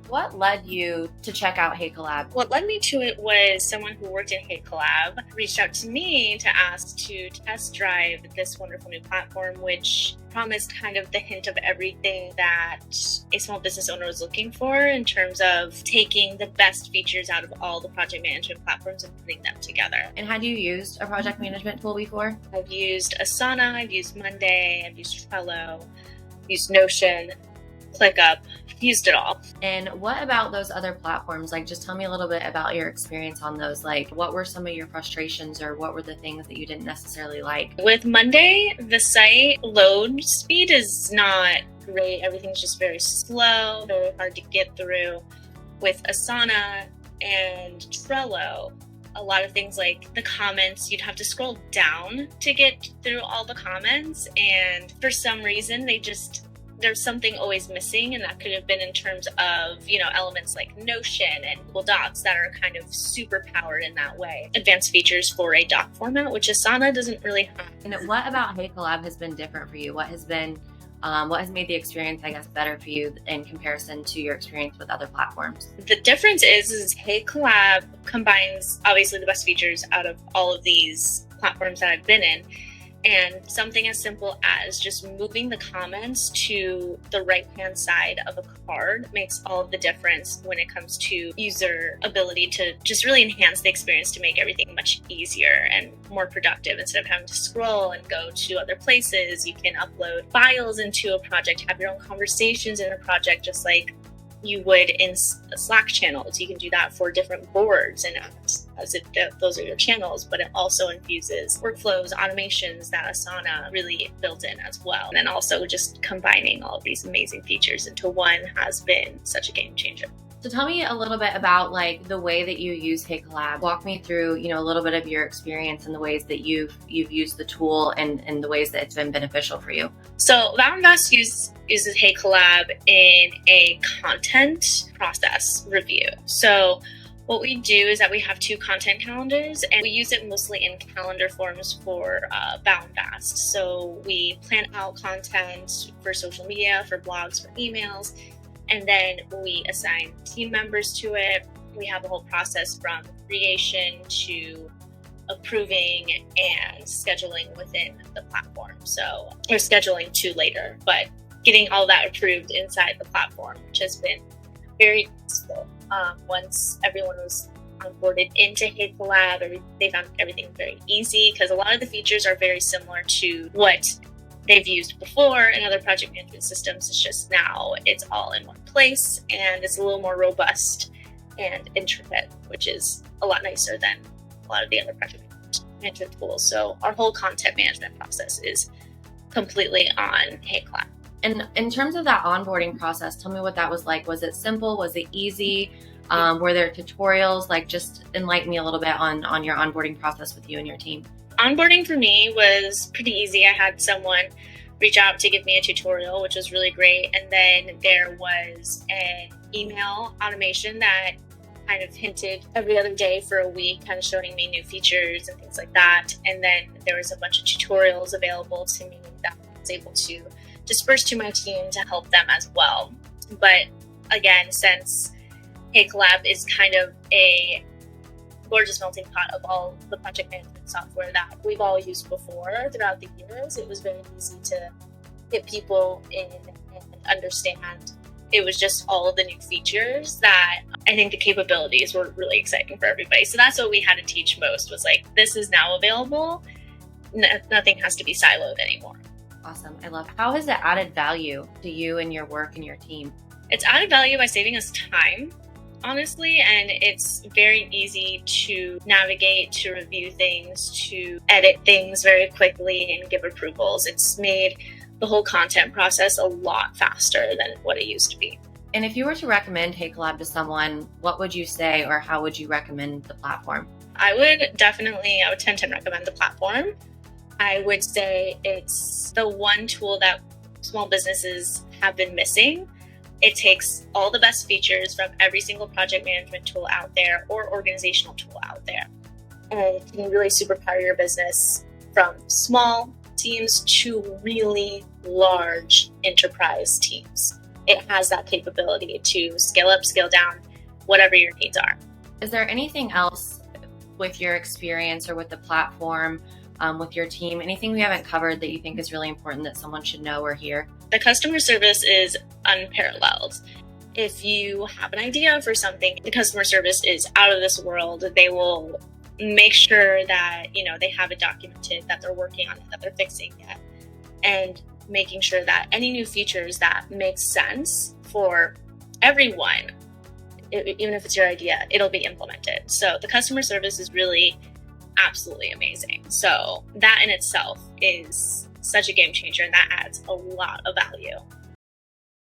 What led you to check out Heycollab? What led me to it was someone who worked at Heycollab reached out to me to ask to test drive this wonderful new platform, which promised kind of the hint of everything that a small business owner was looking for in terms of taking the best features out of all the project management platforms and putting them together. And had you used a project management tool before? I've used Asana, I've used Monday, I've used Trello, used Notion, ClickUp, used it all. And what about those other platforms? Like, just tell me a little bit about your experience on those. Like, what were some of your frustrations or what were the things that you didn't necessarily like? With Monday, the site load speed is not great. Everything's just very slow, very hard to get through. With Asana and Trello, a lot of things like the comments, you'd have to scroll down to get through all the comments. And for some reason, there's something always missing, and that could have been in terms of, elements like Notion and Google Docs that are kind of super powered in that way. Advanced features for a doc format, which Asana doesn't really have. And what about Heycollab has been different for you? What has made the experience, I guess, better for you in comparison to your experience with other platforms? The difference is Heycollab combines obviously the best features out of all of these platforms that I've been in. And something as simple as just moving the comments to the right-hand side of a card makes all of the difference when it comes to user ability to just really enhance the experience to make everything much easier and more productive. Instead of having to scroll and go to other places, you can upload files into a project, have your own conversations in a project, just like you would in Slack channels. You can do that for different boards and as if those are your channels, but it also infuses workflows, automations that Asana really built in as well. And then also just combining all of these amazing features into one has been such a game changer. So tell me a little bit about like the way that you use Heycollab. Walk me through, a little bit of your experience and the ways that you've used the tool and the ways that it's been beneficial for you. So Vow and Vast uses Heycollab in a content process review. So what we do is that we have 2 content calendars, and we use it mostly in calendar forms for Vow and Vast. So we plan out content for social media, for blogs, for emails, and then we assign team members to it. We have a whole process from creation to approving and scheduling within the platform. So we're scheduling to later, but getting all that approved inside the platform, which has been very useful. Once everyone was onboarded into Heycollab, they found everything very easy because a lot of the features are very similar to what they've used before in other project management systems. It's just now it's all in one place and it's a little more robust and intricate, which is a lot nicer than a lot of the other project management tools. So our whole content management process is completely on Heycollab. And in terms of that onboarding process, tell me what that was like. Was it simple? Was it easy? Were there tutorials? Like, just enlighten me a little bit on your onboarding process with you and your team. Onboarding for me was pretty easy. I had someone reach out to give me a tutorial, which was really great. And then there was an email automation that kind of hinted every other day for a week, kind of showing me new features and things like that. And then there was a bunch of tutorials available to me that I was able to disperse to my team to help them as well. But again, since Heycollab is kind of a gorgeous melting pot of all the project management software that we've all used before throughout the years, it was very easy to get people in and understand. It was just all of the new features that I think the capabilities were really exciting for everybody. So that's what we had to teach most, was like, this is now available. Nothing has to be siloed anymore. Awesome. I love it. How has it added value to you and your work and your team? It's added value by saving us time, honestly, and it's very easy to navigate, to review things, to edit things very quickly and give approvals. It's made the whole content process a lot faster than what it used to be. And if you were to recommend Heycollab to someone, what would you say, or how would you recommend the platform? I would 10 recommend the platform. I would say it's the one tool that small businesses have been missing. It takes all the best features from every single project management tool out there or organizational tool out there, and it can really superpower your business from small teams to really large enterprise teams. it has that capability to scale up, scale down, whatever your needs are. Is there anything else with your experience or with the platform, with your team, anything we haven't covered that you think is really important that someone should know or hear? The customer service is unparalleled. If you have an idea for something, the customer service is out of this world. They will make sure that, they have it documented, that they're working on it, that they're fixing it, and making sure that any new features that make sense for everyone, even if it's your idea, it'll be implemented. So the customer service is really absolutely amazing. So that in itself is such a game changer, and that adds a lot of value.